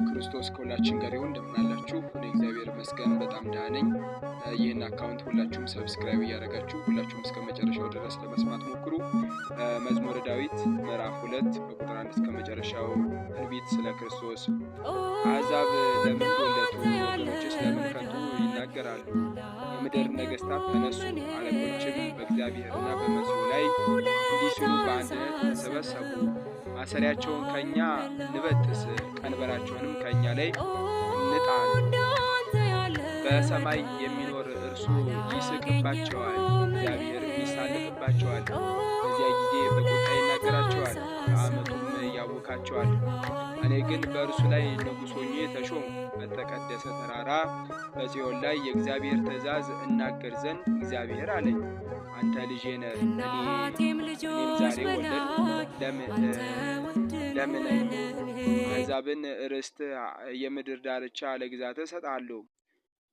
ክርስቶስ ከሁላችን ጋር ይሁን። እንደምን አላችሁ? እኔ እግዚአብሔር ይመስገን በጣም ደህና ነኝ። ይህን አካውንት ሁላችሁም ሰብስክራይብ እያደረጋችሁ ሁላችሁም እስከ መጨረሻው ድረስ ለመስማት ሞክሩ። መዝሙረ ዳዊት ምዕራፍ 2 በቁጥር 1 እስከ መጨረሻው ትንቢት ስለ ክርስቶስ። አሕዛብ ለምን ወለቱ? ወገኖችስ ለምን ከንቱ ይናገራሉ? የምድር ነገሥታት ተነሱ፣ አለቆችም በእግዚአብሔርና በመሲሑ ላይ እንዲህ ሲሉ በአንድነት ተሰበሰቡ። ማሰሪያቸውን ከእኛ እንበጥስ፣ ቀንበራቸውንም ከእኛ ላይ እንጣል። በሰማይ የሚኖር እርሱ ይስቅባቸዋል፣ እግዚአብሔርም ይሳለቅባቸዋል። በዚያ ጊዜ በቁጣ ይናገራቸዋል፣ በዓመቱም ያውካቸዋል። እኔ ግን በእርሱ ላይ ንጉሥ ሆኜ ተሾምሁ። በተቀደሰ ተራራ በጽዮን ላይ የእግዚአብሔር ትእዛዝ እናገር ዘንድ እግዚአብሔር አለኝ። አንተ ልጄ ነህ፣ እኔም ዛሬ ወለድሁ። ለምነኝ፣ አሕዛብን ርስት፣ የምድር ዳርቻ ለግዛትህ እሰጥሃለሁ።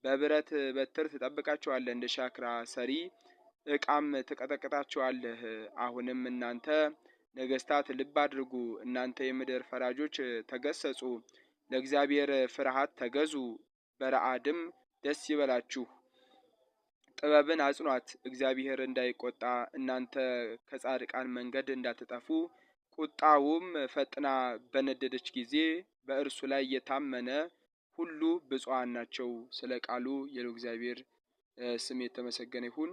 በብረት በትር ትጠብቃቸዋለህ፣ እንደ ሻክራ ሰሪ ዕቃም ትቀጠቅጣቸዋለህ። አሁንም እናንተ ነገሥታት ልብ አድርጉ፣ እናንተ የምድር ፈራጆች ተገሰጹ። ለእግዚአብሔር ፍርሃት ተገዙ፣ በረዓድም ደስ ይበላችሁ። ጥበብን አጽኗት፣ እግዚአብሔር እንዳይቆጣ፣ እናንተ ከጻድቃን መንገድ እንዳትጠፉ። ቁጣውም ፈጥና በነደደች ጊዜ በእርሱ ላይ የታመነ ሁሉ ብፁዓን ናቸው። ስለ ቃሉ የእግዚአብሔር ስም የተመሰገነ ይሁን።